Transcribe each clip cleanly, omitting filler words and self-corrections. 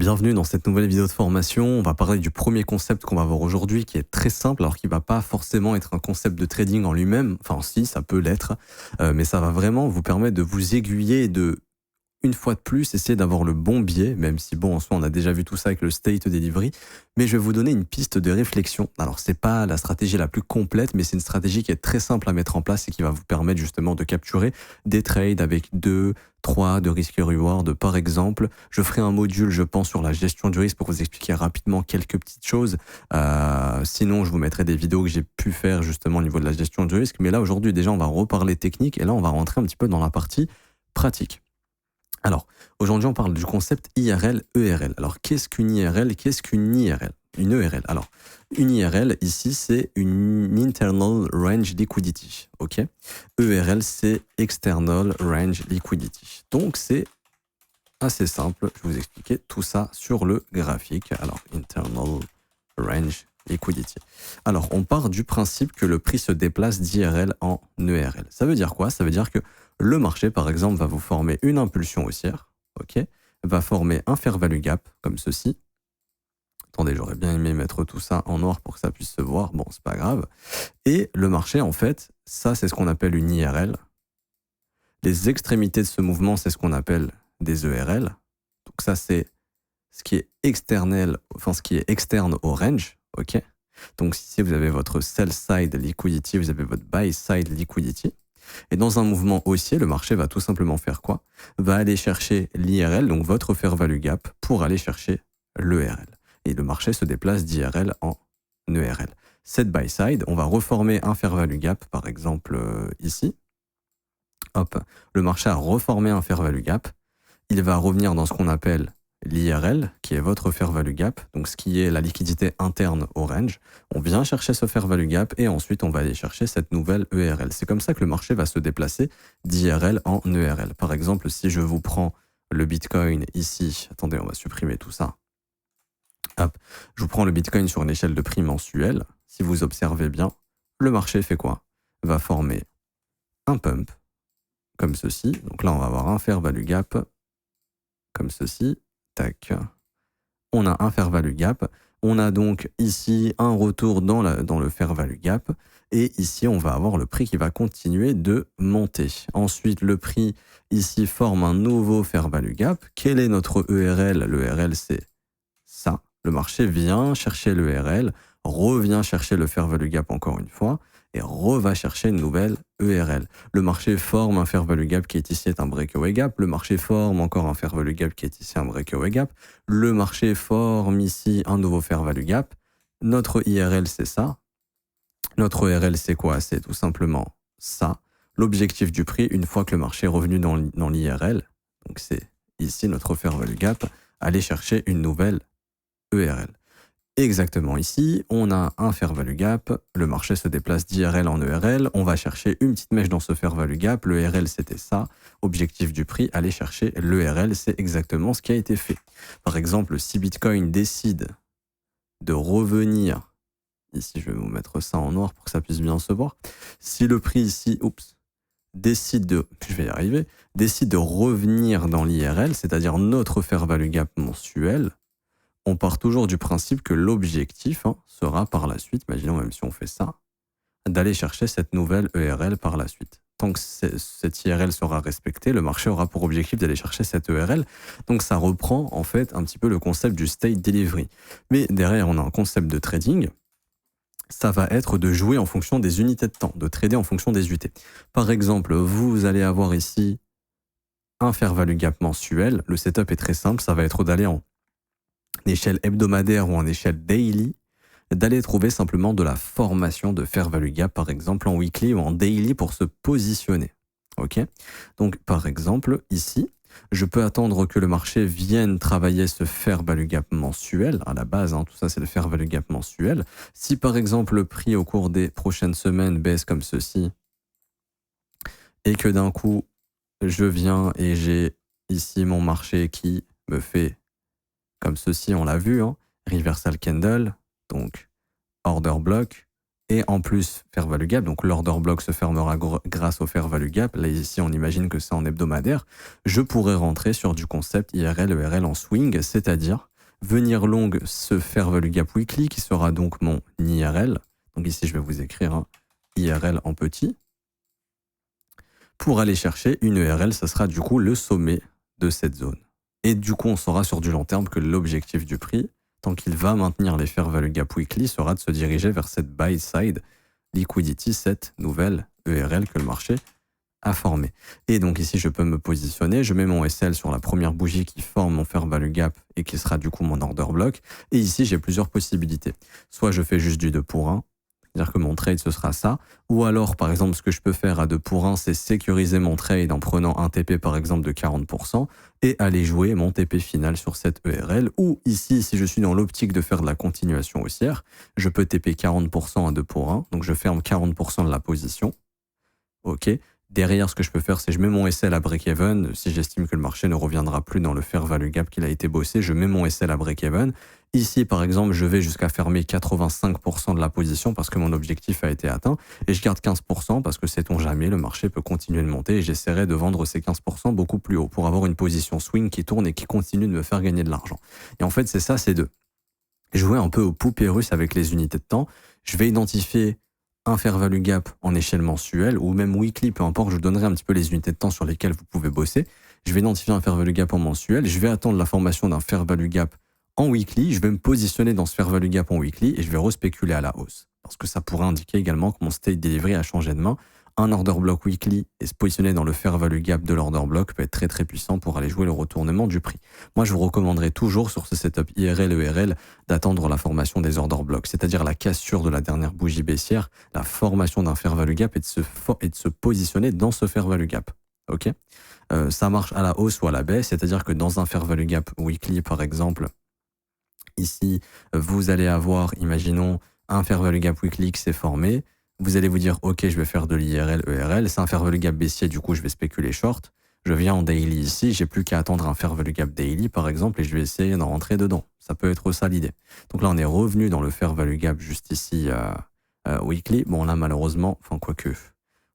Bienvenue dans cette nouvelle vidéo de formation. On va parler du premier concept qu'on va voir aujourd'hui qui est très simple alors qu'il ne va pas forcément être un concept de trading en lui-même. Enfin si, ça peut l'être, mais ça va vraiment vous permettre de vous aiguiller et de, une fois de plus, essayer d'avoir le bon biais, même si bon, en soi, on a déjà vu tout ça avec le state delivery, mais je vais vous donner une piste de réflexion. Alors, c'est pas la stratégie la plus complète, mais c'est une stratégie qui est très simple à mettre en place et qui va vous permettre justement de capturer des trades avec 2, 3 de risk reward. Par exemple, je ferai un module, je pense, sur la gestion du risque pour vous expliquer rapidement quelques petites choses. Sinon, je vous mettrai des vidéos que j'ai pu faire justement au niveau de la gestion du risque. Mais là, aujourd'hui, déjà, on va reparler technique et là, on va rentrer un petit peu dans la partie pratique. Alors, aujourd'hui, on parle du concept IRL-ERL. Alors, qu'est-ce qu'une IRL? Qu'est-ce qu'une IRL? Une ERL. Alors, une IRL, ici, c'est une Internal Range Liquidity. OK? ERL, c'est External Range Liquidity. Donc, c'est assez simple. Je vais vous expliquer tout ça sur le graphique. Alors, Internal Range Liquidity. Alors, on part du principe que le prix se déplace d'IRL en ERL. Ça veut dire quoi? Ça veut dire que le marché, par exemple, va vous former une impulsion haussière, ok, va former un fair value gap, comme ceci. Attendez, j'aurais bien aimé mettre tout ça en noir pour que ça puisse se voir. Bon, c'est pas grave. Et le marché, en fait, ça, c'est ce qu'on appelle une IRL. Les extrémités de ce mouvement, c'est ce qu'on appelle des ERL. Donc ça, c'est ce qui est externel, enfin, ce qui est externe au range, ok. Donc ici, vous avez votre sell side liquidity, vous avez votre buy side liquidity. Et dans un mouvement haussier, le marché va tout simplement faire quoi? Va aller chercher l'IRL, donc votre fair value gap, pour aller chercher l'ERL. Et le marché se déplace d'IRL en ERL. Cette buy side, on va reformer un fair value gap, par exemple ici. Hop, le marché a reformé un fair value gap. Il va revenir dans ce qu'on appelle l'IRL, qui est votre fair value gap, donc ce qui est la liquidité interne au range. On vient chercher ce fair value gap et ensuite on va aller chercher cette nouvelle ERL. C'est comme ça que le marché va se déplacer d'IRL en ERL. Par exemple, si je vous prends le Bitcoin ici, attendez, on va supprimer tout ça. Hop, je vous prends le Bitcoin sur une échelle de prix mensuelle. Si vous observez bien, le marché fait quoi? Va former un pump, comme ceci. Donc là, on va avoir un fair value gap, comme ceci. Tac. On a un fair value gap. On a donc ici un retour dans le fair value gap. Et ici, on va avoir le prix qui va continuer de monter. Ensuite, le prix ici forme un nouveau fair value gap. Quel est notre ERL? L'ERL, c'est ça. Le marché vient chercher l'ERL, revient chercher le fair value gap encore une fois, et va chercher une nouvelle ERL. Le marché forme un fair value gap qui est ici un breakaway gap. Le marché forme encore un fair value gap qui est ici un breakaway gap. Le marché forme ici un nouveau fair value gap. Notre IRL, c'est ça. Notre ERL, c'est quoi? C'est tout simplement ça. L'objectif du prix, une fois que le marché est revenu dans l'IRL, donc c'est ici notre fair value gap, aller chercher une nouvelle ERL. Exactement ici, on a un fair value gap, le marché se déplace d'IRL en ERL, on va chercher une petite mèche dans ce fair value gap, le ERL c'était ça, objectif du prix, aller chercher l'ERL, c'est exactement ce qui a été fait. Par exemple, si Bitcoin décide de revenir, ici je vais vous mettre ça en noir pour que ça puisse bien se voir, si le prix ici, décide de revenir dans l'IRL, c'est-à-dire notre fair value gap mensuel, on part toujours du principe que l'objectif sera par la suite, imaginons même si on fait ça, d'aller chercher cette nouvelle ERL par la suite. Tant que cette IRL sera respectée, le marché aura pour objectif d'aller chercher cette ERL. Donc ça reprend en fait un petit peu le concept du state delivery. Mais derrière, on a un concept de trading. Ça va être de jouer en fonction des unités de temps, de trader en fonction des UT. Par exemple, vous allez avoir ici un fair value gap mensuel. Le setup est très simple, ça va être d'aller en échelle hebdomadaire ou en échelle daily, d'aller trouver simplement de la formation de fair value gap, par exemple en weekly ou en daily pour se positionner. Ok? Donc, par exemple, ici, je peux attendre que le marché vienne travailler ce fair value gap mensuel. À la base, tout ça, c'est le fair value gap mensuel. Si, par exemple, le prix au cours des prochaines semaines baisse comme ceci et que d'un coup, je viens et j'ai ici mon marché qui me fait comme ceci, on l'a vu, reversal candle, donc order block, et en plus fair value gap, donc l'order block se fermera grâce au fair value gap. Là ici, on imagine que c'est en hebdomadaire. Je pourrais rentrer sur du concept IRL-ERL en swing, c'est-à-dire venir long ce fair value gap weekly qui sera donc mon IRL. Donc ici, je vais vous écrire un IRL en petit. Pour aller chercher une ERL, ça sera du coup le sommet de cette zone. Et du coup, on saura sur du long terme que l'objectif du prix, tant qu'il va maintenir les fair value gap weekly, sera de se diriger vers cette buy side liquidity, cette nouvelle ERL que le marché a formée. Et donc ici, je peux me positionner, je mets mon SL sur la première bougie qui forme mon fair value gap et qui sera du coup mon order block. Et ici, j'ai plusieurs possibilités. Soit je fais juste du 2 pour 1, c'est-à-dire que mon trade, ce sera ça. Ou alors, par exemple, ce que je peux faire à 2 pour 1, c'est sécuriser mon trade en prenant un TP, par exemple, de 40% et aller jouer mon TP final sur cette ERL. Ou ici, si je suis dans l'optique de faire de la continuation haussière, je peux TP 40% à 2 pour 1. Donc, je ferme 40% de la position. OK. Derrière, ce que je peux faire, c'est je mets mon SL à break-even. Si j'estime que le marché ne reviendra plus dans le fair value gap qu'il a été bossé, je mets mon SL à break-even. Ici, par exemple, je vais jusqu'à fermer 85% de la position parce que mon objectif a été atteint et je garde 15% parce que sait-on jamais, le marché peut continuer de monter et j'essaierai de vendre ces 15% beaucoup plus haut pour avoir une position swing qui tourne et qui continue de me faire gagner de l'argent. Et en fait, c'est ça, c'est deux. Jouer un peu aux poupées russes avec les unités de temps. Je vais identifier un fair value gap en échelle mensuelle ou même weekly, peu importe, je vous donnerai un petit peu les unités de temps sur lesquelles vous pouvez bosser. Je vais identifier un fair value gap en mensuel, je vais attendre la formation d'un fair value gap en weekly, je vais me positionner dans ce fair value gap en weekly et je vais respéculer à la hausse. Parce que ça pourrait indiquer également que mon state delivery a changé de main. Un order block weekly et se positionner dans le fair value gap de l'order block peut être très très puissant pour aller jouer le retournement du prix. Moi, je vous recommanderais toujours sur ce setup IRL-ERL d'attendre la formation des order blocks, c'est-à-dire la cassure de la dernière bougie baissière, la formation d'un fair value gap et de se positionner dans ce fair value gap. Ok, ça marche à la hausse ou à la baisse, c'est-à-dire que dans un fair value gap weekly, par exemple, ici, vous allez avoir, imaginons, un fair value gap weekly qui s'est formé. Vous allez vous dire, OK, je vais faire de l'IRL, ERL. C'est un fair value gap baissier, du coup, je vais spéculer short. Je viens en daily ici, j'ai plus qu'à attendre un fair value gap daily, par exemple, et je vais essayer d'en rentrer dedans. Ça peut être ça l'idée. Donc là, on est revenu dans le fair value gap juste ici, weekly. Bon, là, malheureusement, enfin, quoique,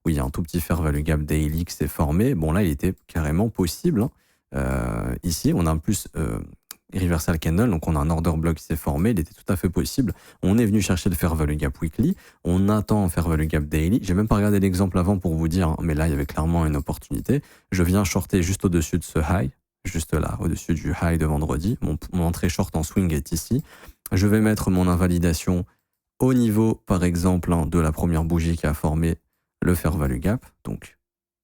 oui, il y a un tout petit fair value gap daily qui s'est formé. Bon, là, il était carrément possible. Hein. Ici, on a en plus reversal candle, donc on a un order block qui s'est formé, il était tout à fait possible. On est venu chercher le fair value gap weekly, on attend un fair value gap daily. J'ai même pas regardé l'exemple avant pour vous dire, hein, mais là il y avait clairement une opportunité. Je viens shorter juste au-dessus de ce high, juste là, au-dessus du high de vendredi. Mon entrée short en swing est ici. Je vais mettre mon invalidation au niveau, par exemple, hein, de la première bougie qui a formé le fair value gap. Donc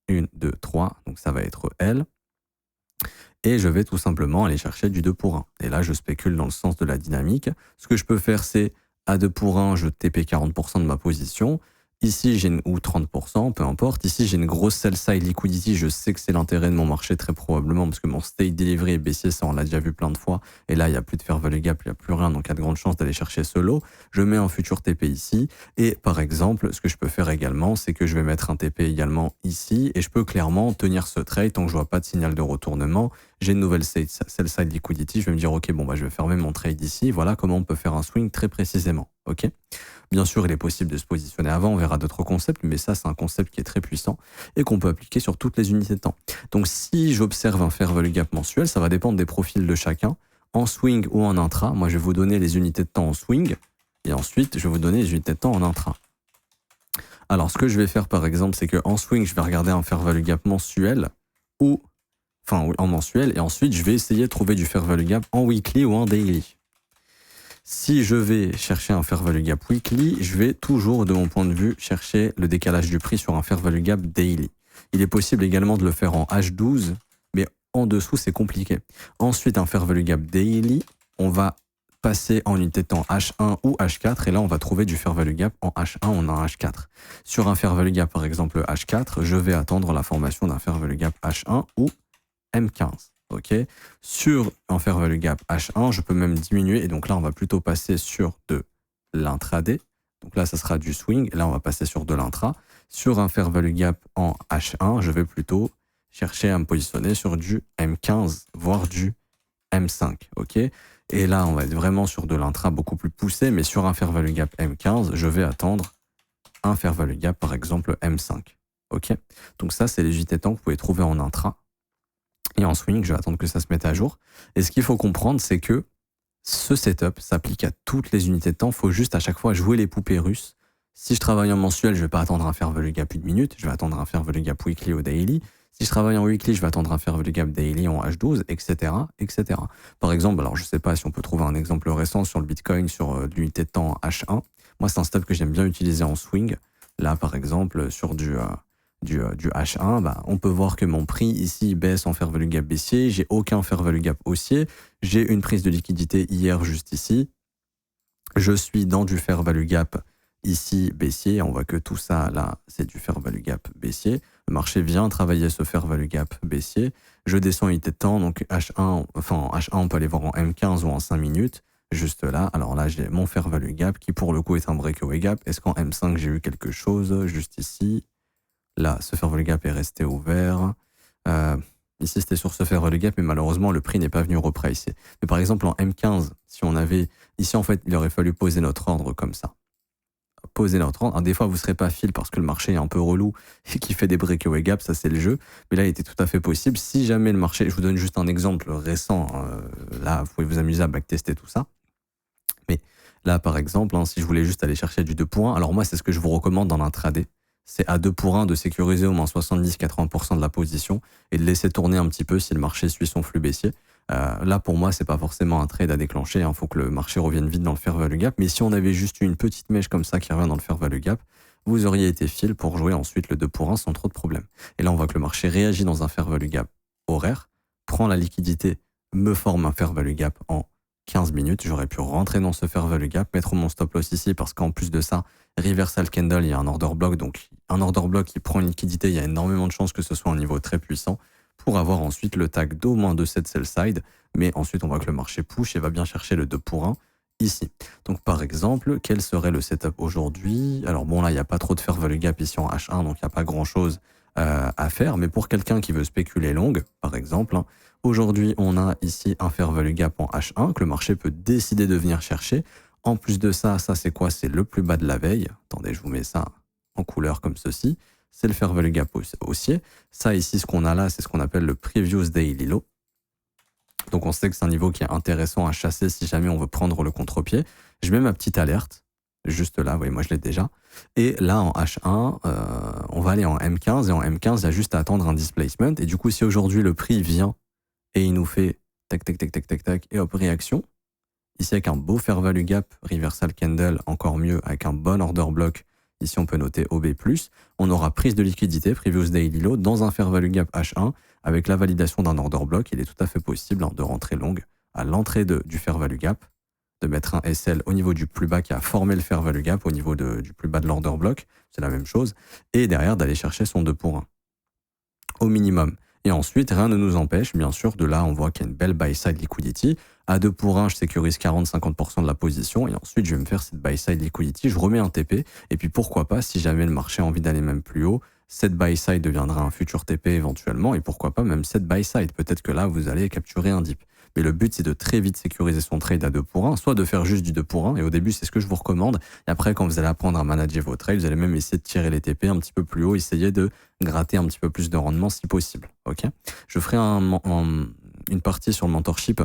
1, 2, 3, donc ça va être L. Et je vais tout simplement aller chercher du 2 pour 1. Et là, je spécule dans le sens de la dynamique. Ce que je peux faire, c'est à 2 pour 1, je TP 40% de ma position. Ici, j'ai ou 30%, peu importe. Ici, j'ai une grosse sell side liquidity. Je sais que c'est l'intérêt de mon marché très probablement parce que mon state delivery est baissier, ça on l'a déjà vu plein de fois. Et là, il n'y a plus de fair value gap, il n'y a plus rien, donc il y a de grandes chances d'aller chercher ce lot. Je mets un futur TP ici. Et par exemple, ce que je peux faire également, c'est que je vais mettre un TP également ici. Et je peux clairement tenir ce trade tant que je vois pas de signal de retournement. J'ai une nouvelle sell side liquidity. Je vais me dire, OK, bon, bah, je vais fermer mon trade ici. Voilà comment on peut faire un swing très précisément. OK. Bien sûr, il est possible de se positionner avant, on verra d'autres concepts, mais ça, c'est un concept qui est très puissant et qu'on peut appliquer sur toutes les unités de temps. Donc, si j'observe un fair value gap mensuel, ça va dépendre des profils de chacun, en swing ou en intra. Moi, je vais vous donner les unités de temps en swing et ensuite, je vais vous donner les unités de temps en intra. Alors, ce que je vais faire, par exemple, c'est qu'en swing, je vais regarder un fair value gap mensuel en mensuel et ensuite, je vais essayer de trouver du fair value gap en weekly ou en daily. Si je vais chercher un fair value gap weekly, je vais toujours, de mon point de vue, chercher le décalage du prix sur un fair value gap daily. Il est possible également de le faire en H12, mais en dessous, c'est compliqué. Ensuite, un fair value gap daily, on va passer en unité de temps H1 ou H4, et là, on va trouver du fair value gap en H1 ou en H4. Sur un fair value gap, par exemple H4, je vais attendre la formation d'un fair value gap H1 ou M15. OK. Sur un fair value gap H1, je peux même diminuer. Et donc là, on va plutôt passer sur de l'intraday. Donc là, ça sera du swing. Et là, on va passer sur de l'intra. Sur un fair value gap en H1, je vais plutôt chercher à me positionner sur du M15, voire du M5. OK. Et là, on va être vraiment sur de l'intra beaucoup plus poussé. Mais sur un fair value gap M15, je vais attendre un fair value gap, par exemple M5. OK. Donc ça, c'est les unités de temps que vous pouvez trouver en intra. Et en swing, je vais attendre que ça se mette à jour. Et ce qu'il faut comprendre, c'est que Ce setup s'applique à toutes les unités de temps. Il faut juste à chaque fois jouer les poupées russes. Si je travaille en mensuel, je ne vais pas attendre un fair value gap 1 minute, je vais attendre un fair value gap weekly ou daily. Si je travaille en weekly, je vais attendre un fair value gap daily en H12, etc., etc. Par exemple, alors je ne sais pas si on peut trouver un exemple récent sur le Bitcoin, sur l'unité de temps H1. Moi, c'est un setup que j'aime bien utiliser en swing. Là, par exemple, sur du H1, on peut voir que mon prix ici baisse en fair value gap baissier. J'ai aucun fair value gap haussier. J'ai une prise de liquidité hier juste ici. Je suis dans du fair value gap ici baissier. On voit que tout ça là, c'est du fair value gap baissier. Le marché vient travailler ce fair value gap baissier. Je descends unité de temps, donc H1, enfin en H1, on peut aller voir en M15 ou en 5 minutes. Juste là, alors là, j'ai mon fair value gap qui pour le coup est un breakaway gap. Est-ce qu'en M5, j'ai eu quelque chose juste ici? Là, ce fair value gap est resté ouvert. Ici, c'était sur ce fair value gap, mais malheureusement, le prix n'est pas venu repricer. Mais par exemple, en M15, si on avait... Ici, en fait, il aurait fallu poser notre ordre comme ça. Poser notre ordre. Alors, des fois, vous ne serez pas fil parce que le marché est un peu relou et qui fait des breakaway gaps, ça c'est le jeu. Mais là, il était tout à fait possible. Si jamais le marché... Je vous donne juste un exemple récent. Là, vous pouvez vous amuser à backtester tout ça. Mais là, par exemple, si je voulais juste aller chercher du 2 pour 1, alors moi, c'est ce que je vous recommande dans l'intraday. C'est à 2 pour 1 de sécuriser au moins 70-80% de la position et de laisser tourner un petit peu si le marché suit son flux baissier. Là, pour moi, c'est pas forcément un trade à déclencher. Il faut que le marché revienne vite dans le fair value gap. Mais si on avait juste une petite mèche comme ça qui revient dans le fair value gap, vous auriez été fil pour jouer ensuite le 2 pour 1 sans trop de problèmes. Et là, on voit que le marché réagit dans un fair value gap horaire, prend la liquidité, me forme un fair value gap en 15 minutes. J'aurais pu rentrer dans ce fair value gap, mettre mon stop loss ici parce qu'en plus de ça, reversal candle, il y a un order block. Donc, un order block qui prend une liquidité, il y a énormément de chances que ce soit un niveau très puissant pour avoir ensuite le tag d'au moins de cette sell side. Mais ensuite, on voit que le marché push et va bien chercher le 2 pour 1 ici. Donc, par exemple, quel serait le setup aujourd'hui? Alors bon, là, il n'y a pas trop de fair value gap ici en H1, donc il n'y a pas grand-chose à faire. Mais pour quelqu'un qui veut spéculer long, par exemple, aujourd'hui, on a ici un fair value gap en H1 que le marché peut décider de venir chercher. En plus de ça, ça c'est quoi? C'est le plus bas de la veille. Attendez, je vous mets ça en couleur comme ceci. C'est le fair value gap haussier. Ça ici, ce qu'on a là, c'est ce qu'on appelle le previous daily low. Donc on sait que c'est un niveau qui est intéressant à chasser si jamais on veut prendre le contre-pied. Je mets ma petite alerte, juste là, vous voyez, moi je l'ai déjà. Et là en H1, on va aller en M15 et en M15, il y a juste à attendre un displacement. Et du coup, si aujourd'hui le prix vient et il nous fait tac, tac, tac, tac, tac, tac, et hop, réaction. Ici avec un beau fair value gap, reversal candle, encore mieux, avec un bon order block. Ici, on peut noter OB+. On aura prise de liquidité, previous daily low, dans un fair value gap H1, avec la validation d'un order block. Il est tout à fait possible de rentrer long à l'entrée du fair value gap, de mettre un SL au niveau du plus bas qui a formé le fair value gap, au niveau du plus bas de l'order block, c'est la même chose, et derrière d'aller chercher son 2 pour 1, au minimum. Et ensuite, rien ne nous empêche, bien sûr, de là, on voit qu'il y a une belle buy-side liquidity. À 2 pour 1, je sécurise 40-50% de la position. Et ensuite, je vais me faire cette buy-side liquidity. Je remets un TP. Et puis, pourquoi pas, si jamais le marché a envie d'aller même plus haut, cette buy-side deviendra un futur TP éventuellement. Et pourquoi pas même cette buy-side. Peut-être que là, vous allez capturer un dip. Mais le but, c'est de très vite sécuriser son trade à 2 pour 1, soit de faire juste du 2 pour 1. Et au début, c'est ce que je vous recommande. Et après, quand vous allez apprendre à manager vos trades, vous allez même essayer de tirer les TP un petit peu plus haut, essayer de gratter un petit peu plus de rendement si possible. Ok. Je ferai une partie sur le mentorship,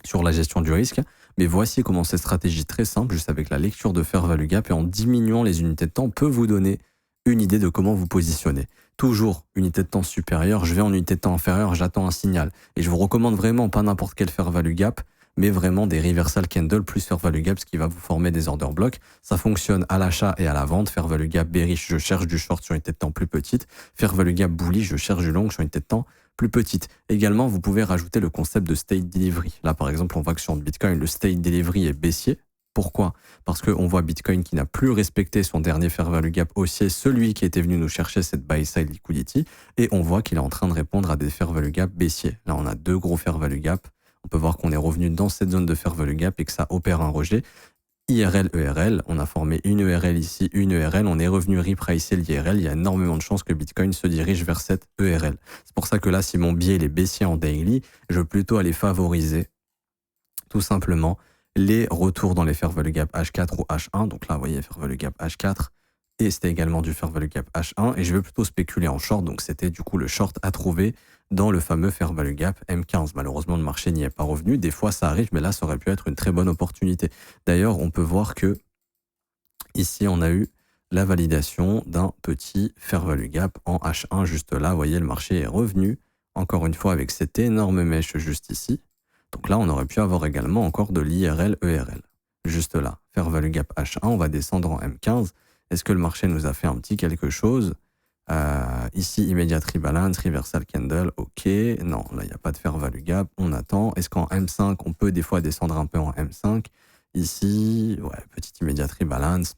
sur la gestion du risque. Mais voici comment cette stratégie très simple, juste avec la lecture de fair value gap et en diminuant les unités de temps, peut vous donner une idée de comment vous positionner. Toujours unité de temps supérieure, je vais en unité de temps inférieure, j'attends un signal. Et je vous recommande vraiment pas n'importe quel fair value gap, mais vraiment des reversal candle plus fair value gap, ce qui va vous former des order blocks. Ça fonctionne à l'achat et à la vente. Fair value gap bearish, je cherche du short sur une unité de temps plus petite. Fair value gap bullish, je cherche du long sur une unité de temps plus petite. Également, vous pouvez rajouter le concept de state delivery. Là, par exemple, on voit que sur le Bitcoin, le state delivery est baissier. Pourquoi? Parce qu'on voit Bitcoin qui n'a plus respecté son dernier fair value gap haussier, celui qui était venu nous chercher cette buy side liquidity, et on voit qu'il est en train de répondre à des fair value gap baissiers. Là, on a deux gros fair value gap. On peut voir qu'on est revenu dans cette zone de fair value gap et que ça opère un rejet. IRL, ERL, on a formé une ERL ici, une ERL, on est revenu repricer l'IRL, il y a énormément de chances que Bitcoin se dirige vers cette ERL. C'est pour ça que là, si mon biais est baissier en daily, je veux plutôt aller favoriser tout simplement les retours dans les fair value gap H4 ou H1. Donc là, vous voyez, fair value gap H4, et c'était également du fair value gap H1, et je vais plutôt spéculer en short, donc c'était du coup le short à trouver dans le fameux fair value gap M15. Malheureusement, le marché n'y est pas revenu. Des fois, ça arrive, mais là, ça aurait pu être une très bonne opportunité. D'ailleurs, on peut voir que ici, on a eu la validation d'un petit fair value gap en H1 juste là. Vous voyez, le marché est revenu, encore une fois, avec cette énorme mèche juste ici. Donc là, on aurait pu avoir également encore de l'IRL, ERL. Juste là, fair value gap H1, on va descendre en M15. Est-ce que le marché nous a fait un petit quelque chose? Ici, immediate rebalance, reversal candle, ok. Non, là, il n'y a pas de fair value gap, on attend. Est-ce qu'en M5, on peut des fois descendre un peu en M5? Ici, ouais, petite immediate rebalance.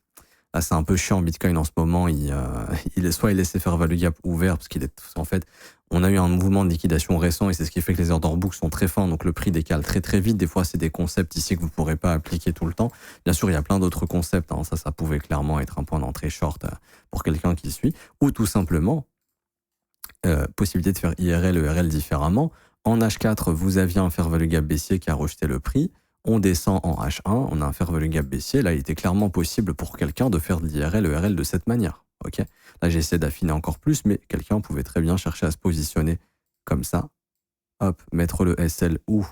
Là, c'est un peu chiant. Bitcoin, en ce moment, il laissait faire value gap ouvert parce qu'il est, en fait, on a eu un mouvement de liquidation récent et c'est ce qui fait que les order books sont très fins. Donc, le prix décale très, très vite. Des fois, c'est des concepts ici que vous ne pourrez pas appliquer tout le temps. Bien sûr, il y a plein d'autres concepts. Hein. Ça pouvait clairement être un point d'entrée short pour quelqu'un qui suit. Ou tout simplement, possibilité de faire IRL, ERL différemment. En H4, vous aviez un fair value gap baissier qui a rejeté le prix. On descend en H1, on a un fair value gap baissier. Là, il était clairement possible pour quelqu'un de faire de l'IRL, ERL de cette manière. Ok. Là, j'ai essayé d'affiner encore plus, mais quelqu'un pouvait très bien chercher à se positionner comme ça. Hop, mettre le SL ou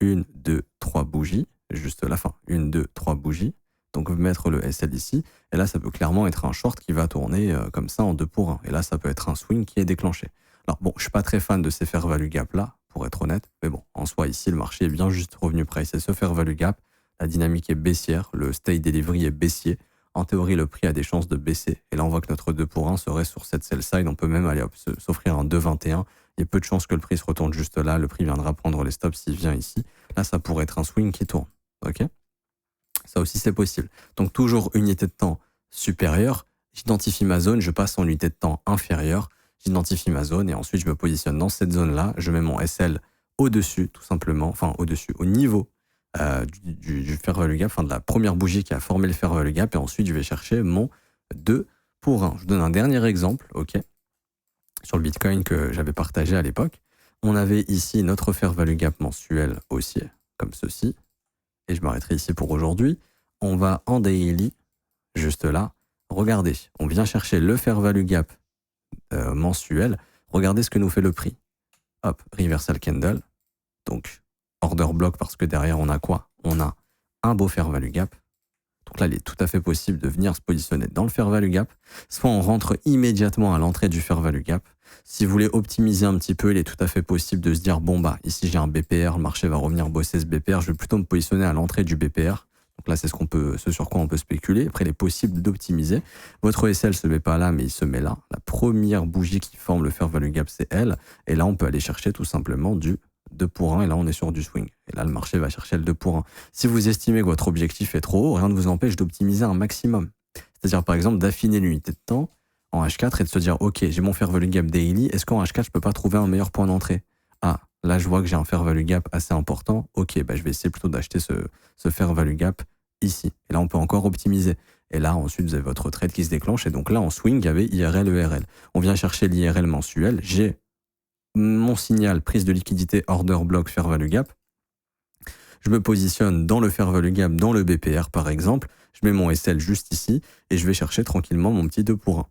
1, 2, 3 bougies. Juste la fin. 1, 2, 3 bougies. Donc, mettre le SL ici. Et là, ça peut clairement être un short qui va tourner comme ça en 2 pour 1. Et là, ça peut être un swing qui est déclenché. Alors, bon, je suis pas très fan de ces fair value gap là, pour être honnête. Mais bon, en soi, ici, le marché est bien juste revenu pricer ce fair value gap. La dynamique est baissière. Le stay delivery est baissier. En théorie, le prix a des chances de baisser. Et là, on voit que notre 2 pour 1 serait sur cette sell side. On peut même aller s'offrir un 2,21. Il y a peu de chances que le prix se retourne juste là. Le prix viendra prendre les stops s'il vient ici. Là, ça pourrait être un swing qui tourne. Ok. Ça aussi, c'est possible. Donc, toujours unité de temps supérieure. J'identifie ma zone, je passe en unité de temps inférieure. J'identifie ma zone et ensuite, je me positionne dans cette zone-là. Je mets mon SL au-dessus, tout simplement. Enfin, au-dessus, au niveau du fair value gap, enfin, de la première bougie qui a formé le fair value gap. Et ensuite, je vais chercher mon 2 pour 1. Je vous donne un dernier exemple, ok, sur le Bitcoin que j'avais partagé à l'époque. On avait ici notre fair value gap mensuel haussier, comme ceci. Et je m'arrêterai ici pour aujourd'hui. On va en daily, juste là. Regardez, on vient chercher le fair value gap mensuel. Regardez ce que nous fait le prix. Hop, reversal candle. Donc, order block parce que derrière, on a quoi? On a un beau fair value gap. Donc là, il est tout à fait possible de venir se positionner dans le fair value gap. Soit on rentre immédiatement à l'entrée du fair value gap. Si vous voulez optimiser un petit peu, il est tout à fait possible de se dire, bon bah, ici j'ai un BPR, le marché va revenir bosser ce BPR, je vais plutôt me positionner à l'entrée du BPR. Donc là, c'est ce sur quoi on peut spéculer. Après, il est possible d'optimiser. Votre SL ne se met pas là, mais il se met là. La première bougie qui forme le fair value gap, c'est elle. Et là, on peut aller chercher tout simplement du 2 pour 1. Et là, on est sur du swing. Et là, le marché va chercher le 2 pour 1. Si vous estimez que votre objectif est trop haut, rien ne vous empêche d'optimiser un maximum. C'est-à-dire, par exemple, d'affiner l'unité de temps en H4 et de se dire, OK, j'ai mon fair value gap daily. Est-ce qu'en H4, je peux pas trouver un meilleur point d'entrée? Ah, là, je vois que j'ai un fair value gap assez important. OK, bah, je vais essayer plutôt d'acheter ce fair value gap ici. Et là, on peut encore optimiser. Et là, ensuite, vous avez votre trade qui se déclenche. Et donc là, en swing, il y avait IRL, ERL. On vient chercher l'IRL mensuel. J'ai mon signal prise de liquidité, order block, fair value gap. Je me positionne dans le fair value gap, dans le BPR, par exemple. Je mets mon SL juste ici et je vais chercher tranquillement mon petit 2 pour 1.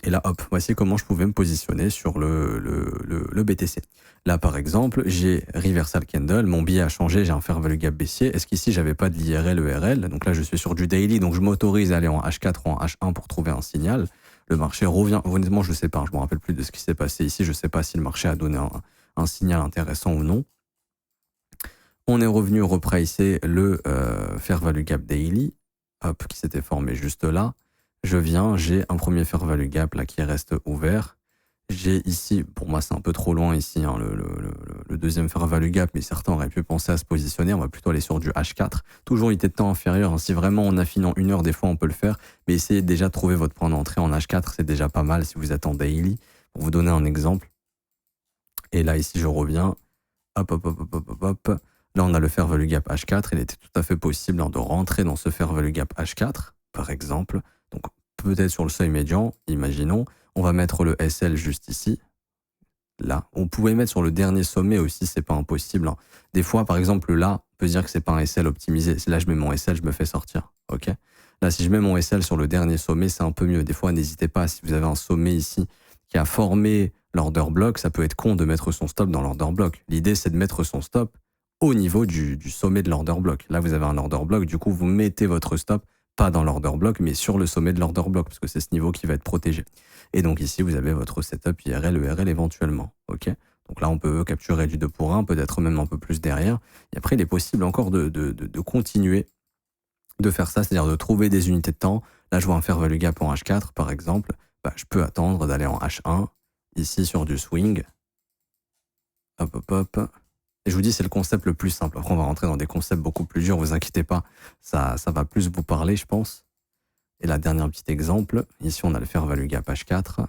Et là, hop, voici comment je pouvais me positionner sur le BTC. Là, par exemple, j'ai reversal candle, mon billet a changé, j'ai un fair value gap baissier. Est-ce qu'ici, j'avais pas de l'IRL, ERL? Donc là, je suis sur du daily, donc je m'autorise à aller en H4 ou en H1 pour trouver un signal. Le marché revient, honnêtement, je sais pas, je me rappelle plus de ce qui s'est passé ici, je sais pas si le marché a donné un signal intéressant ou non. On est revenu repricer le fair value gap daily, hop, qui s'était formé juste là. Je viens, j'ai un premier fair value gap là qui reste ouvert. J'ai ici, pour moi c'est un peu trop loin ici, hein, le deuxième fair value gap, mais certains auraient pu penser à se positionner. On va plutôt aller sur du H4. Toujours unité de temps inférieure. Hein. Si vraiment en affinant 1 heure, des fois on peut le faire. Mais essayez déjà de trouver votre point d'entrée en H4. C'est déjà pas mal si vous êtes en daily. Pour vous donner un exemple. Et là ici je reviens. Hop, hop, hop, hop, hop, hop. Là on a le fair value gap H4. Il était tout à fait possible hein, de rentrer dans ce fair value gap H4, par exemple. Donc peut-être sur le seuil médian, imaginons, on va mettre le SL juste ici, là. On pouvait mettre sur le dernier sommet aussi, c'est pas impossible. Hein. Des fois, par exemple, là, peut se dire que c'est pas un SL optimisé. Là, je mets mon SL, je me fais sortir. Ok. Là, si je mets mon SL sur le dernier sommet, c'est un peu mieux. Des fois, n'hésitez pas, si vous avez un sommet ici qui a formé l'order block, ça peut être con de mettre son stop dans l'order block. L'idée, c'est de mettre son stop au niveau du sommet de l'order block. Là, vous avez un order block, du coup, vous mettez votre stop pas dans l'order block, mais sur le sommet de l'order block, parce que c'est ce niveau qui va être protégé. Et donc ici, vous avez votre setup IRL, ERL éventuellement. Ok. Donc là, on peut capturer du 2 pour 1, peut-être même un peu plus derrière. Et après, il est possible encore de continuer de faire ça, c'est-à-dire de trouver des unités de temps. Là, je vois un fair value gap en H4, par exemple. Bah, je peux attendre d'aller en H1, ici sur du swing. Hop, hop, hop. Et je vous dis, c'est le concept le plus simple. Après, on va rentrer dans des concepts beaucoup plus durs, vous inquiétez pas. Ça va plus vous parler, je pense. Et la dernière petit exemple, ici, on a le fair value gap H4.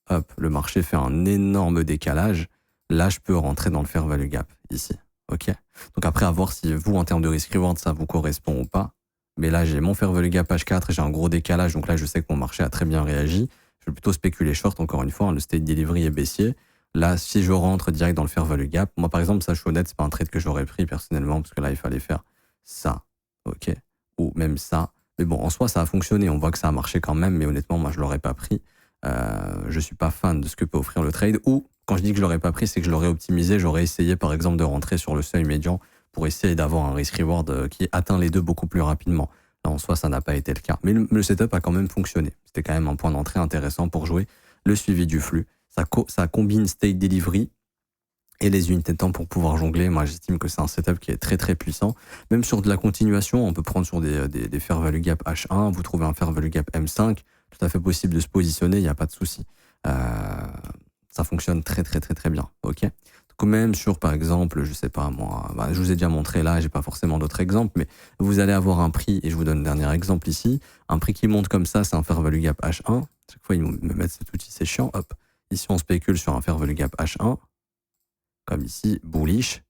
Hop, le marché fait un énorme décalage. Là, je peux rentrer dans le fair value gap, ici. Ok. Donc après, à voir si vous, en termes de risk reward, ça vous correspond ou pas. Mais là, j'ai mon fair value gap H4 et j'ai un gros décalage. Donc là, je sais que mon marché a très bien réagi. Je vais plutôt spéculer short, encore une fois. Le state delivery est baissier. Là, si je rentre direct dans le fair value gap, moi, par exemple, ça, je suis honnête, c'est pas un trade que j'aurais pris personnellement, parce que là, il fallait faire ça. Ok. Ou même ça. Mais bon, en soi, ça a fonctionné. On voit que ça a marché quand même. Mais honnêtement, moi, je l'aurais pas pris. Je suis pas fan de ce que peut offrir le trade. Ou quand je dis que je l'aurais pas pris, c'est que je l'aurais optimisé. J'aurais essayé par exemple de rentrer sur le seuil médian pour essayer d'avoir un risk reward qui atteint les deux beaucoup plus rapidement. Là en soi, ça n'a pas été le cas. Mais le setup a quand même fonctionné. C'était quand même un point d'entrée intéressant pour jouer. Le suivi du flux, ça combine state delivery et les unités de temps pour pouvoir jongler. Moi, j'estime que c'est un setup qui est très très puissant. Même sur de la continuation, on peut prendre sur des fair value gap H1, vous trouvez un fair value gap M5, tout à fait possible de se positionner, il n'y a pas de souci. Ça fonctionne très très très très bien. Ok. Donc même sur, par exemple, je sais pas moi, je vous ai déjà montré là, j'ai pas forcément d'autres exemples, mais vous allez avoir un prix, et je vous donne le dernier exemple ici, un prix qui monte comme ça, c'est un fair value gap H1. Chaque fois, ils me mettent cet outil, c'est chiant. Hop. Ici, on spécule sur un fair value gap H1. Comme ici, bullish.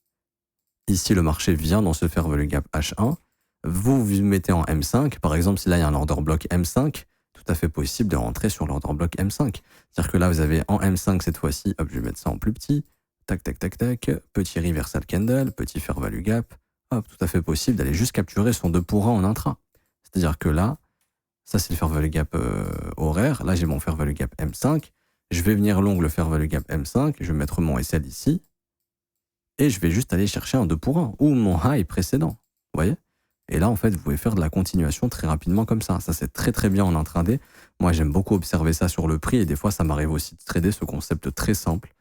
Ici, le marché vient dans ce fair value gap H1. Vous mettez en M5. Par exemple, si là, il y a un order block M5, tout à fait possible de rentrer sur l'order block M5. C'est-à-dire que là, vous avez en M5 cette fois-ci, hop, je vais mettre ça en plus petit. Tac, tac, tac, tac. Petit reversal candle, petit fair value gap. Hop, tout à fait possible d'aller juste capturer son 2 pour 1 en intra. C'est-à-dire que là, ça, c'est le fair value gap horaire. Là, j'ai mon fair value gap M5. Je vais venir long le fair value gap M5. Je vais mettre mon SL ici. Et je vais juste aller chercher un 2 pour 1 ou mon high précédent. Vous voyez? Et là, en fait, vous pouvez faire de la continuation très rapidement comme ça. Ça, c'est très, très bien en intraday. Moi, j'aime beaucoup observer ça sur le prix et des fois, ça m'arrive aussi de trader ce concept très simple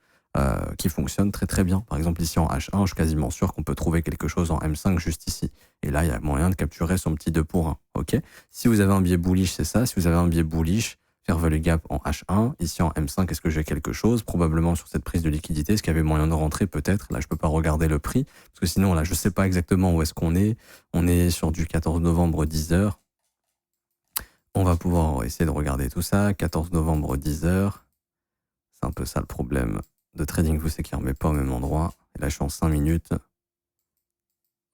qui fonctionne très, très bien. Par exemple, ici en H1, je suis quasiment sûr qu'on peut trouver quelque chose en M5 juste ici. Et là, il y a moyen de capturer son petit 2 pour 1. OK? Si vous avez un biais bullish, c'est ça. Si vous avez un biais bullish, fair value gap en H1, ici en M5, est-ce que j'ai quelque chose? Probablement sur cette prise de liquidité, est-ce qu'il y avait moyen de rentrer? Peut-être. Là, je peux pas regarder le prix, parce que sinon, là, je sais pas exactement où est-ce qu'on est. On est sur du 14 novembre 10h. On va pouvoir essayer de regarder tout ça. 14 novembre 10h. C'est un peu ça le problème de TradingView, c'est qu'il ne remet pas au même endroit. Et là, je suis en 5 minutes.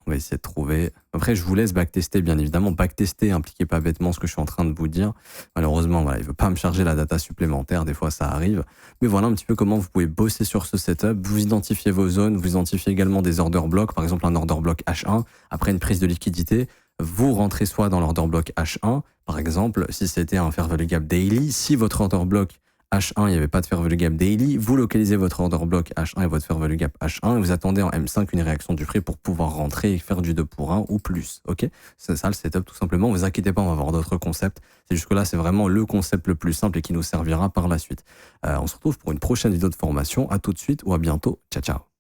On va essayer de trouver. Après, je vous laisse backtester, bien évidemment. Backtester, impliquez pas bêtement ce que je suis en train de vous dire. Malheureusement, voilà, il veut pas me charger la data supplémentaire. Des fois, ça arrive. Mais voilà un petit peu comment vous pouvez bosser sur ce setup. Vous identifiez vos zones. Vous identifiez également des order blocks. Par exemple, un order block H1. Après une prise de liquidité, vous rentrez soit dans l'order block H1. Par exemple, si c'était un fair value gap daily. Si votre order block H1, il n'y avait pas de fair value gap daily, vous localisez votre order block H1 et votre fair value gap H1 et vous attendez en M5 une réaction du prix pour pouvoir rentrer et faire du 2 pour 1 ou plus. Ok, c'est ça le setup tout simplement. Vous inquiétez pas, on va avoir d'autres concepts. C'est jusque là, c'est vraiment le concept le plus simple et qui nous servira par la suite. On se retrouve pour une prochaine vidéo de formation. À tout de suite ou à bientôt. Ciao, ciao.